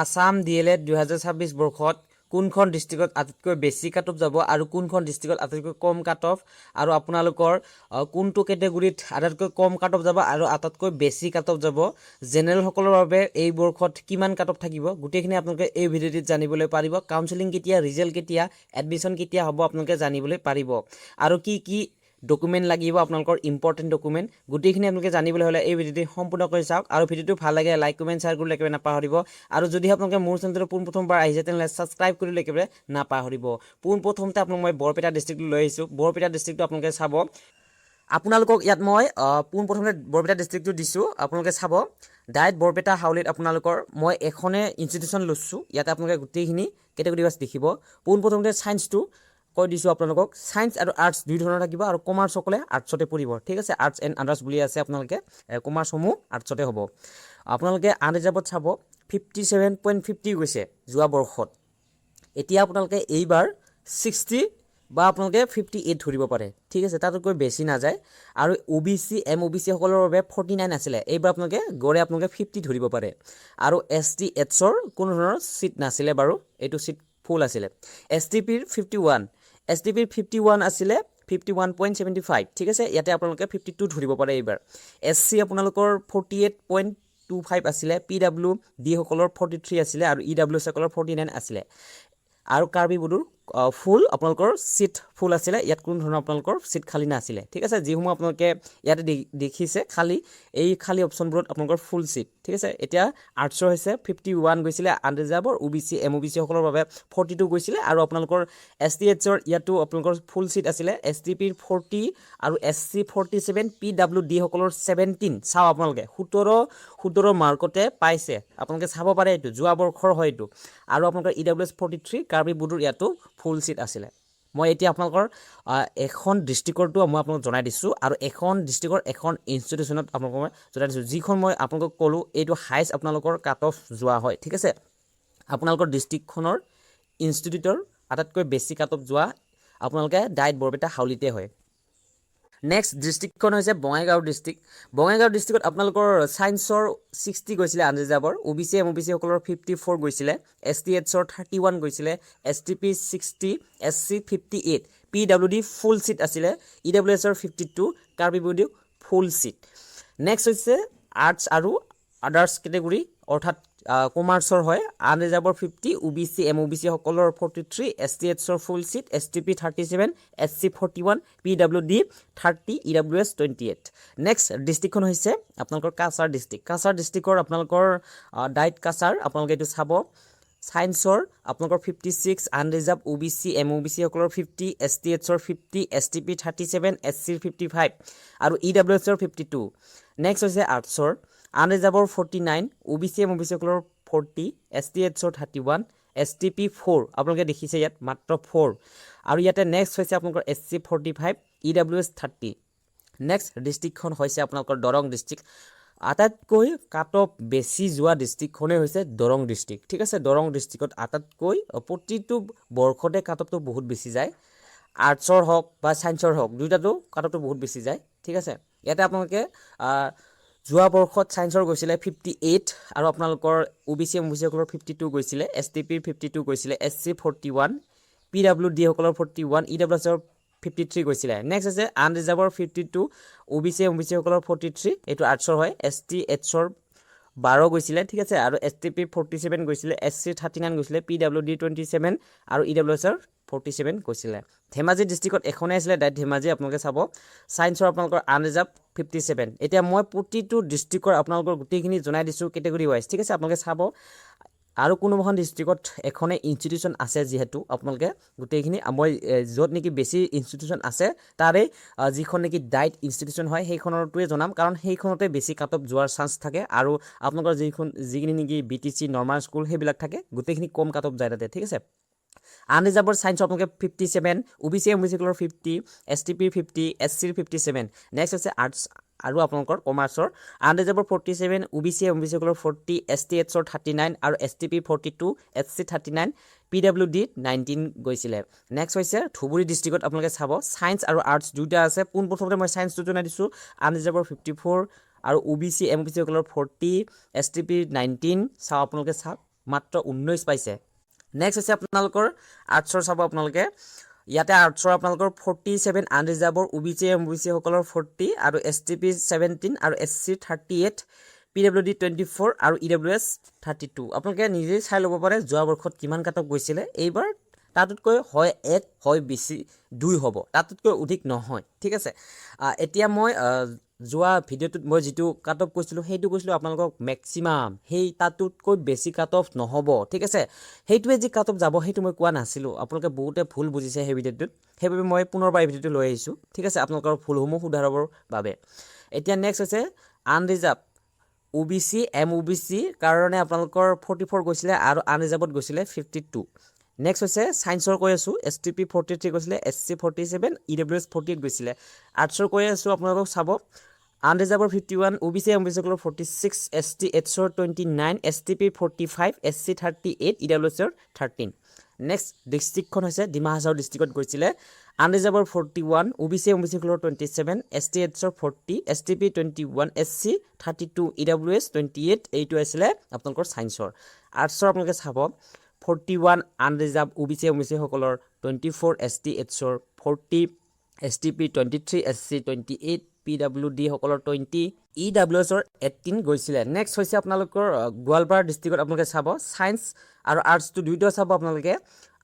Assam DLED 2026 বৰ্ষত কোনখন ডিষ্ট্ৰিক্টত আটাইতকৈ বেছি কাট অফ যাব আৰু কোনখন ডিষ্ট্ৰিক্টত আটাইতকৈ কম কাট অফ আৰু আপোনালোকৰ কোনটো কেটেগৰীত আটাইতকৈ কম কাট অফ যাব আৰু আটাইতকৈ বেছি কাট অফ যাব জেনেৰেল সকলৰ বাবে এই বৰ্ষত কিমান কাট অফ থাকিব গোটেইখিনি আপোনালোকে এই ভিডিঅ'টিত জানিবলৈ পাৰিব কাউন্সেলিং কেতিয়া ৰিজাল্ট কেতিয়া এডমিশন কেতিয়া হ'ব আপোনালোকে জানিবলৈ পাৰিব আৰু কি ডকুমেন্ট লাগিব আপোনালোকৰ ইম্পৰ্টেন্ট ডকুমেন্ট গোটেইখিনি আপোনালোকে জানিবলৈ হলে এই ভিডিঅ'টি সম্পূৰ্ণকৈ চাওক আৰু ভিডিঅ'টো ভাল লাগে লাইক কমেন্ট শ্বেয়াৰ কৰিবলৈ একেবাৰে নাপাহৰিব আৰু যদি আপোনালোকে মোৰ চেনেলটো পোনপ্ৰথমবাৰ আহিছে তেনেহলে সাবস্ক্ৰাইব কৰিবলৈ একেবাৰে নাপাহৰিব পোনপ্ৰথমতে আপোনাক মই বৰপেটা ডিষ্ট্ৰিক্টলৈ লৈ আহিছো বৰপেটা ডিষ্ট্ৰিক্টটো আপোনালোকে চাব আপোনালোকক ইয়াত মই পোনপ্ৰথমতে বৰপেটা ডিষ্ট্ৰিক্টটো দিছো আপোনালোকে চাব ডাইৰেক্ট বৰপেটা হাউলিত আপোনালোকৰ মই এখনে ইনষ্টিটিউচন লৈছো ইয়াতে আপোনালোকে গোটেইখিনি কেটেগৰী ৱাইজ দেখিব পোনপ্ৰথমতে সায়েন্সটো কৈ দিছো আপোনালোকক সায়েন্স আৰু আৰ্টছ দুই ধৰণৰ থাকিব আৰু কমাৰ্চ সকলে আৰ্টছতে পঢ়িব ঠিক আছে আৰ্টছ এণ্ড আদাৰ্ছ বুলি আছে আপোনালোকে কমাৰ্চ সমূহ আৰ্টছতে হ'ব আপোনালোকে আনৰিজাৰ্ভত চাব 57.50 গৈছে যোৱা বৰ্ষত এতিয়া আপোনালোকে এইবাৰ 60 বা আপোনালোকে 58 ধৰিব পাৰে ঠিক আছে তাতকৈ বেছি না যায় আৰু OBC MOBC সকলৰ বাবে 49 আছিল এইবাৰ আপোনালোকে গৰে আপোনালোকে 50 ধৰিব পাৰে আৰু ST এটছৰ কোনো ধৰণৰ সিট নাছিলে বাৰু এইটো সিট ফুল আছিল STP ৰ 51 STP ৰ 51 আছিল 51.75 ঠিক আছে ইয়াতে আপোনালোকে 52 ধৰিব পাৰে এইবাৰ SC আপোনালোকৰ 48.25 আছিল PWD সকলৰ 43 আছিল আৰু EWS সকলৰ 49 আছিল আৰু কাৰ্বি বুডুৰ ফুল আপোনালোকৰ সিট ফুল আছিল ইয়াত কোন ধৰণৰ আপোনালোকৰ সিট খালি না আছিল ঠিক আছে যিসমূহ আপোনালোকে ইয়াতে দেখিছে খালি এই খালি অপচনবোৰত আপোনালোকৰ ফুল সিট ঠিক আছে এতিয়া আৰ্টছৰ হৈছে 51 গৈছিল আনৰিজাৰ্ভৰ OBC MOBC সকলৰ বাবে 42 গৈছিল আৰু আপোনালোকৰ STHৰ ইয়াতো আপোনালোকৰ ফুল সিট আছিল STP ৰ 40 আৰু SC 47 PWD সকলৰ 17 চাও আপোনালোকে 17 মাৰ্কতে পাইছে আপোনালোকে চাব পাৰে এইটো যোৱা বৰ্ষৰ হয় এইটো আৰু আপোনালোকৰ EWS 43 কাৰ্বি বুডুৰ ইয়াতো ফুল সিট আছিল মই এতিয়া আপোনালোকৰ এখন ডিস্ট্ৰিক্টৰটো মই আপোনাক জনাই দিছো আৰু এখন ডিস্ট্ৰিক্টৰ এখন ইনষ্টিটিউচনত আপোনাক মই জনাই দিছো যিখন মই আপোনাক কলো এইটো হাইছ আপোনালোকৰ কাট অফ যোৱা হয় ঠিক আছে আপোনালোকৰ ডিস্ট্ৰিক্টখনৰ ইনষ্টিটিউটৰ আটাইতকৈ বেছি কাট অফ যোৱা আপোনালোকে ডাইৰেক্ট বৰপেটা হাউলিতে হয় নেক্সট ডিস্ট্ৰিক্টখন হৈছে বঙাইগাঁও ডিস্ট্ৰিক্টত আপোনালোকৰ সায়েন্সৰ 60 গৈছিল আনৰিজাৰ্ভৰ OBC MOBC সকলৰ 54 গৈছিল STHৰ 31 গৈছিল STP 60 SC 58 PWD full seat আছিল EWSৰ 52 Karbi Bodo full seat next হৈছে আৰ্টছ আৰু আদাৰ্ছ কেটেগৰী অৰ্থাৎ কমাৰ্চৰ হয় আনৰিজাৰ্ভৰ 50 OBC MOBC সকলৰ 43 STHৰ full seat STP 37 SC 41 PWD 30 EWS 28 next ডিস্ট্ৰিক্টখন হৈছে আপোনালোকৰ কাছাৰ ডিস্ট্ৰিক্টৰ আপোনালোকৰ ডাইট কাছাৰ আপোনালোকে এইটো চাব সায়েন্সৰ আপোনালোকৰ 56 আনৰিজাৰ্ভ OBC MOBC সকলৰ 50 STHৰ 50 STP 37 SC 55 আৰু EWSৰ 52 নেক্সট হৈছে আৰ্টছৰ আনৰিজাৰ্ভৰ 49 OBC MOBC সকলৰ 40 STHৰ 31 STP 4 আপোনালোকে দেখিছে ইয়াত মাত্ৰ 4 আৰু ইয়াতে নেক্সট হৈছে আপোনালোকৰ SC 45 EWS 30 নেক্সট ডিস্ট্ৰিক্টখন হৈছে আপোনালোকৰ দৰং ডিস্ট্ৰিক্ট আটাইতকৈ কাট অফ বেছি যোৱা ডিস্ট্ৰিক্টখনে হৈছে দৰং ডিস্ট্ৰিক্ট ঠিক আছে দৰং ডিস্ট্ৰিক্টত আটাইতকৈ প্ৰতিটো বৰ্ষতে কাট অফটো বহুত বেছি যায় আৰ্টছৰ হওক বা সায়েন্সৰ হওক দুইটাটো কাট অফটো বহুত বেছি যায় ঠিক আছে ইয়াতে আপোনালোকে যোৱা বৰ্ষত সায়েন্সৰ গৈছিল 58 আৰু আপোনালোকৰ OBC MOBC সকলৰ 52 গৈছিল STP 52 গৈছিল SC 41 PWD সকলৰ 41 EWSৰ 53 গৈছিল নেক্সট আছে আনৰিজাৰ্ভৰ 52 OBC MOBC সকলৰ 43 এইটো আৰ্টছৰ হয় STHৰ 12 গৈছিল ঠিক আছে আৰু STP 47 গৈছিল SC 39 গৈছিল PWD 27 আৰু EWSৰ 47 গৈছিল ধেমাজি ডিস্ট্ৰিক্টত এখনে আছিল ডাইৰেক্ট ধেমাজি আপোনালোকে চাব সায়েন্সৰ আপোনালোকৰ আনৰিজাৰ্ভ 57 এতিয়া মই প্ৰতিটো ডিস্ট্ৰিক্টৰ আপোনালোকৰ গোটেইখিনি জনাই দিছো কেটেগৰী ৱাইজ ঠিক আছে আপোনালোকে চাব আৰু কোনোখন ডিস্ট্ৰিক্টত এখনে ইনষ্টিটিউচন আছে যেহেতু আপোনালোকে গোটেইখিনি মই য'ত নেকি বেছি ইনষ্টিটিউচন আছে তাৰে যিখন নেকি ডাইৰেক্ট ইনষ্টিটিউচন হয় সেইখনৰটোৱে জনাম কাৰণ সেইখনতে বেছি কাট অফ যোৱাৰ চান্স থাকে আৰু আপোনালোকৰ যিখিনি নেকি BTC নৰ্মাল স্কুল সেইবিলাক থাকে গোটেইখিনি কম কাট অফ যায় তাতে ঠিক আছে আনৰিজাৰ্ভৰ সায়েন্স আপোনালোকে 57 OBC MOBC সকলৰ 50 STP 50 SC 57 নেক্সট হৈছে আৰ্টছ আৰু আপোনালোকৰ কমাৰ্চৰ আনৰিজাৰ্ভৰ 47 OBC MOBC সকলৰ 40 STHৰ 39 আৰু STP 42 SC 39 PWD 19 গৈছিল নেক্সট হৈছে ধুবুৰী ডিস্ট্ৰিক্টত আপোনালোকে চাব সায়েন্স আৰু আৰ্টছ দুটা আছে পোনপ্ৰথমতে মই সায়েন্সটো জনাই দিছো আনৰিজাৰ্ভৰ 54 আৰু OBC MOBC সকলৰ 40 STP 19 চাও আপোনালোকে চাওক মাত্ৰ 19 পাইছে নেক্সট হৈছে আপোনালোকৰ আৰ্টছৰ চাব আপোনালোকে ইয়াতে আৰ্টছৰ আপোনালোকৰ 47 আনৰিজাৰ্ভৰ OBC MBC সকলৰ 40 আৰু STP 17 আৰু SC 38 PWD 24 আৰু EWS 32 আপোনালোকে নিজে চাই ল'ব পাৰে যোৱা বৰ্ষত কিমান কাটক গৈছিলে এইবাৰ তাতকৈ হয় 1 হয় বেছি 2 হ'ব তাতকৈ অধিক নহয় ঠিক আছে এতিয়া মই যোৱা ভিডিঅ'টোত মই যেটো কাট অফ কৈছিলো হেইটো কৈছিলো আপোনালোকক ম্যাক্সিমাম হেই তাতকৈ বেছি কাট অফ নহব ঠিক আছে হেইটোৱে যি কাট অফ যাব হেইটো মই কোৱা নাছিলো আপোনালোকে বহুতে ভুল বুজিছে হেই ভিডিঅ'টোত হেইবাবে মই পুনৰবাৰ ভিডিঅ'টো লৈ আহিছো ঠিক আছে আপোনালোকৰ ভুলসমূহ সুধাৰবৰ বাবে এতিয়া নেক্সট হৈছে আনৰিজাৰ্ভ OBC MOBC কাৰণে আপোনালোকৰ 44 গৈছিলে আৰু আনৰিজাৰ্ভত গৈছিলে 52 নেক্সট হৈছে সায়েন্সৰ কৈ আছো STP 43 গৈছিলে SC 47 EWS 48 গৈছিলে আৰ্টছৰ কৈ আছো আপোনালোকক চাব আনৰিজাৰ্ভৰ 51 OBC MBC সকলৰ 46 ST 29 STP 45 SC 38 EWS 13 next ডিস্ট্ৰিক্টখন হৈছে ডিমা হাছাও ডিস্ট্ৰিক্টত গৈছিলে আনৰিজাৰ্ভৰ 41 OBC MBC সকলৰ 27 ST 40 STP 21 SC 32 EWS 28 এইটো আছিল আপোনালোকৰ সায়েন্সৰ আৰ্টছৰ আপোনালোকে চাব 41 আনৰিজাৰ্ভ OBC MBC সকলৰ 24 ST 40 STP 23 SC 28 PWD সকলৰ 20 EWS 18 গৈছিলে নেক্সট হৈছে আপোনালোকৰ গোৱালপাৰা ডিস্ট্ৰিক্টত আপোনালোকে চাব সায়েন্স আৰু আৰ্টছ টু দুইটা চাব আপোনালোকে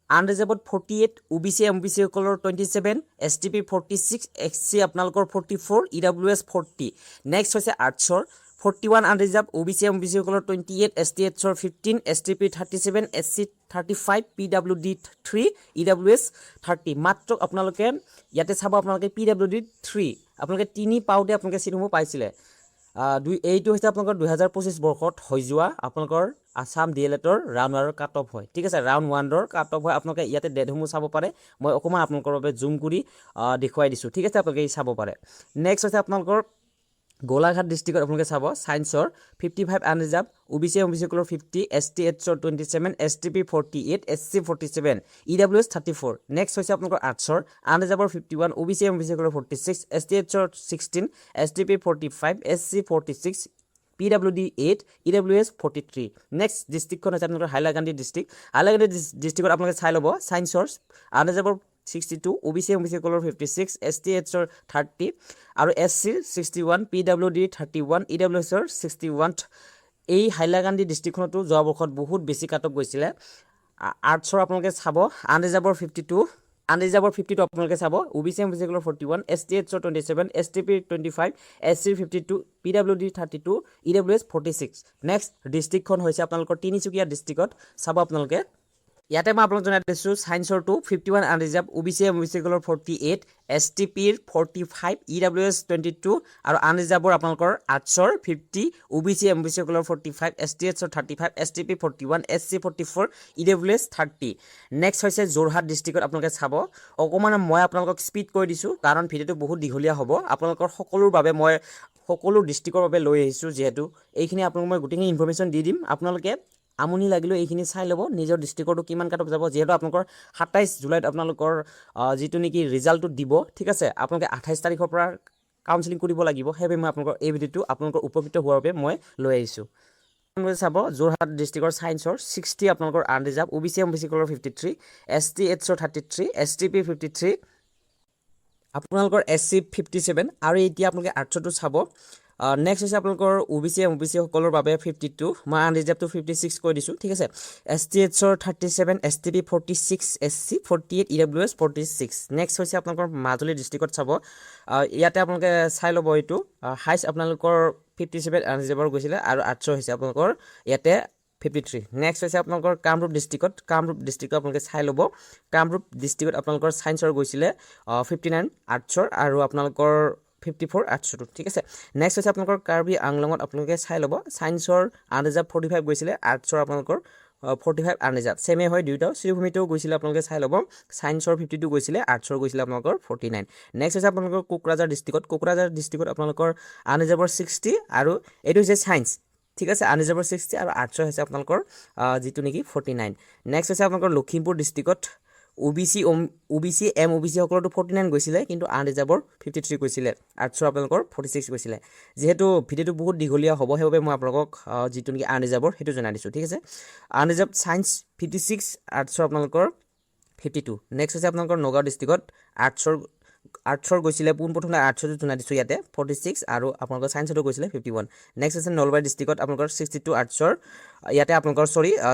আনৰিজাৰ্ভত 48 OBC MBC সকলৰ 27 STP 46 SC আপোনালোকৰ 44 EWS 40 নেক্সট হৈছে আৰ্টছৰ 41 আনৰিজাৰ্ভ OBC MBC সকলৰ 28 ST 15 STP 37 SC 35 PWD 3 EWS 30 মাত্ৰ আপোনালোকে ইয়াতে চাব আপোনালোকে PWD 3 আপোনালোকে 3 পাউতে আপোনালোকে চিনসমূহ পাইছিলে এইটো হৈছে আপোনালোকৰ 2025 বৰ্ষত হৈ যোৱা আপোনালোকৰ আসাম ডিএলএডৰ ৰাউণ্ড 1ৰ কাট অফ হয় ঠিক আছে ৰাউণ্ড 1ৰ কাট অফ হয় আপোনালোকে ইয়াতে ডেটসমূহ চাব পাৰে মই অকমান আপোনালোকৰ বাবে জুম কৰি দেখুৱাই দিছো ঠিক আছে আপোনালোকে চাব পাৰে নেক্সট হৈছে আপোনালোকৰ গোলাঘাট ডিস্ট্ৰিক্টত আপোনালোকে চাব সায়েন্সৰ 55 আনৰিজাৰ্ভ OBC MBC সকলৰ 50 ST 27 STP 48 SC 47 EWS 34 next হৈছে আপোনালোকৰ আৰ্টছৰ আনৰিজাৰ্ভৰ 51 OBC MBC সকলৰ 46 ST 16 STP 45 SC 46 PWD 8 EWS 43 next ডিস্ট্ৰিক্টখন হৈছে আপোনালোকৰ হাইলাকান্দি ডিস্ট্ৰিক্ট হাইলাকান্দি ডিস্ট্ৰিক্টত আপোনালোকে চাই ল'ব সায়েন্সৰ আনৰিজাৰ্ভৰ 62 OBC MBC সকলৰ 56 ST 30 আৰু SC 61 PWD 31 EWS 61 এই হাইলাকান্দি ডিস্ট্ৰিক্টখনতো যোৱা বৰ্ষত বহুত বেছি কাট অফ গৈছিলে আৰ্টছৰ আপোনালোকে চাব আনৰিজাৰ্ভৰ 52 আপোনালোকে চাব OBC MBC সকলৰ 41 ST 27 STP 25 SC 52 PWD 32 EWS 46 next ডিস্ট্ৰিক্টখন হৈছে আপোনালোকৰ তিনিচুকীয়া ডিস্ট্ৰিক্টত চাব আপোনালোকে ইয়াতে মই আপোনালোকক জনাই দিছো সায়েন্সৰ 51 আনৰিজাৰ্ভ OBC MBC সকলৰ 48 STP 45 EWS 22 আৰু আনৰিজাৰ্ভৰ আপোনালোকৰ আৰ্টছৰ 50 OBC MBC সকলৰ 45 ST 35 STP 41 SC 44 EWS 30 next হৈছে যোৰহাট ডিস্ট্ৰিক্টত আপোনালোকে চাব অকমান মই আপোনালোকক স্পীড কৰি দিছো কাৰণ ভিডিঅ'টো বহুত দীঘলীয়া হ'ব আপোনালোকৰ সকলোৰ বাবে মই সকলো ডিস্ট্ৰিক্টৰ বাবে লৈ আহিছো যেহেতু এইখিনি আপোনালোকক মই গোটেইখিনি ইনফৰমেশ্যন দি দিম আপোনালোকে আমনি লাগিলে এইখিনি চাই ল'ব নিজৰ ডিস্ট্ৰিক্টটো কিমান কাট অফ যাব যেহেতু আপোনালোকৰ 27 জুলাইত আপোনালোকৰ যেটো নেকি ৰিজাল্টটো দিব ঠিক আছে আপোনালোকে 28 তাৰিখৰ পৰা কাউন্সেলিং কৰিব লাগিব হেবে মই আপোনালোকৰ এই ভিডিঅ'টো আপোনালোকৰ উপকৃত হোৱাৰ বাবে মই লৈ আহিছো আপোনালোকে চাব যোৰহাট ডিস্ট্ৰিক্টৰ সায়েন্সৰ 60 আপোনালোকৰ আনৰিজাৰ্ভ OBC MBC সকলৰ 53 ST 33 STP 53 আপোনালোকৰ SC 57 আৰু এতিয়া আপোনালোকে আৰ্টছটো চাব নেক্সট হৈছে আপোনালোকৰ OBC MBC সকলৰ বাবে 52 মই আনৰিজাৰ্ভটো 56 কৈ দিছো ঠিক আছে ST 37 STP 46 SC 48 EWS 46 next হৈছে আপোনালোকৰ মাজুলী ডিস্ট্ৰিক্টত চাব ইয়াতে আপোনালোকে চাই ল'ব এইটো হাইছ আপোনালোকৰ 57 আনৰিজাৰ্ভৰ গৈছিলে আৰু আৰ্টছৰ হৈছে আপোনালোকৰ ইয়াতে 53 নেক্সট হৈছে আপোনালোকৰ কামৰূপ ডিস্ট্ৰিক্টত আপোনালোকে চাই ল'ব কামৰূপ ডিস্ট্ৰিক্টত আপোনালোকৰ সায়েন্সৰ গৈছিলে 59 আৰ্টছৰ আৰু আপোনালোকৰ 54 আৰ্টছটো ঠিক আছে নেক্সট হৈছে আপোনালোকৰ কাৰ্বি আংলঙত আপোনালোকে চাই ল'ব সায়েন্সৰ আনৰিজাৰ্ভ 45 গৈছিলে আৰ্টছৰ আপোনালোকৰ 45 আনৰিজাৰ্ভ সেমে হয় দুইটাও শ্ৰীভূমিতেও গৈছিলে আপোনালোকে চাই ল'ব সায়েন্সৰ 52 গৈছিলে আৰ্টছৰ গৈছিলে আপোনালোকৰ 49 নেক্সট হৈছে আপোনালোকৰ কোকৰাঝাৰ ডিস্ট্ৰিক্টত আপোনালোকৰ আনৰিজাৰ্ভৰ 60 আৰু এইটো হৈছে সায়েন্স ঠিক আছে আনৰিজাৰ্ভৰ 60 আৰু আৰ্টছৰ হৈছে আপোনালোকৰ যেটো নেকি 49 নেক্সট হৈছে আপোনালোকৰ লখিমপুৰ ডিস্ট্ৰিক্টত OBC MOBC সকলতো 49 গৈছিলে কিন্তু আনৰিজাৰ্ভৰ 53 গৈছিলে আৰ্টছৰ আপোনালোকৰ 46 গৈছিলে যিহেতু ভিডিঅ'টো বহুত দীঘলীয়া হ'ব সেইবাবে মই আপোনালোকক যিটো নেকি আনৰিজাৰ্ভৰ সেইটো জনাই দিছোঁ ঠিক আছে আনৰিজাৰ্ভ ছায়েন্স 56 আৰ্টছৰ আপোনালোকৰ 52 নেক্সট হৈছে আপোনালোকৰ নগাঁও ডিষ্ট্ৰিক্টত আৰ্টছৰ গৈছিলে পোনপ্ৰথমে আৰ্টছৰ জনাই দিছোঁ ইয়াতে 46 আৰু আপোনালোকৰ ছায়েন্সতো গৈছিলে 51 নেক্সট হৈছে নলবাৰী ডিষ্ট্ৰিক্টত আপোনালোকৰ 62 আৰ্টছৰ ইয়াতে আপোনালোকৰ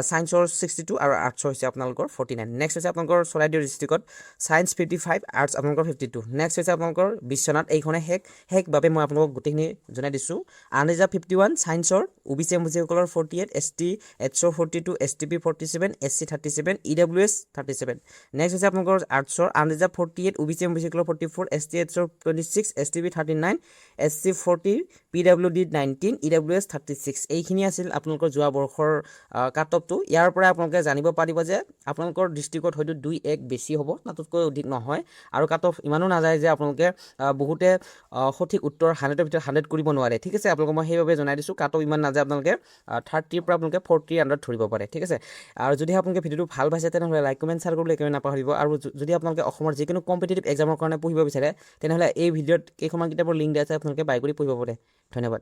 ছায়েন্সৰ 62 আৰু আৰ্টছৰ হৈছে আপোনালোকৰ 49 নেক্সট হৈছে আপোনালোকৰ চৰাইদেউ ডিষ্ট্ৰিক্টত ছায়েন্স 55 আৰ্টছ আপোনালোকৰ 52 নেক্সট হৈছে আপোনালোকৰ বিশ্বনাথ এইখনে শেষভাৱে মই আপোনালোকক গোটেইখিনি জনাই দিছোঁ আনৰিজাৰ্ভ 51 ছায়েন্সৰ OBC MOBC সকলৰ 48 ST Hৰ 42 STP 47 SC 37 EWS 37 next হৈছে আপোনালোকৰ আৰ্টছৰ আনৰিজাৰ্ভ 48 OBC MOBC সকলৰ 44 ST Hৰ 26 STP 39 SC 40 PWD 19 EWS 36 এইখিনি আছিল আপোনালোকৰ যোৱা বৰ্ষৰ কাট অফটো ইয়াৰ পৰা আপোনালোকে জানিব পাৰিব যে আপোনালোকৰ ডিষ্ট্ৰিক্টত হয়তো 2-1 বেছি হ'ব তাতকৈ অধিক নহয় আৰু কাট অফ ইমানো নাযায় যে আপোনালোকে বহুতে সঠিক উত্তৰ 100ৰ ভিতৰত 100 কৰিব নোৱাৰে ঠিক আছে আপোনালোকক মই সেইবাবে জনাই দিছোঁ কাট অফ ইমান নাযায় আপোনালোকে 30ৰ পৰা আপোনালোকে 40 আণ্ডাৰত ধৰিব পাৰে ঠিক আছে আৰু যদি আপোনালোকে ভিডিঅ'টো ভাল পাইছে তেনেহ'লে লাইক কমেণ্ট শ্বেয়াৰ কৰিবলৈ একেবাৰে নাপাহৰিব আৰু যদি আপোনালোকে অসমৰ যিকোনো কম্পিটিটিভ এক্সামৰ কাৰণে পঢ়িব বিচাৰে তেনেহ'লে এই ভিডিঅ'ত কেইখনমান কিতাপৰ লিংক দিয়া আছে আপোনালোকে বাই কৰি পঢ়িব পাৰে ধন্যবাদ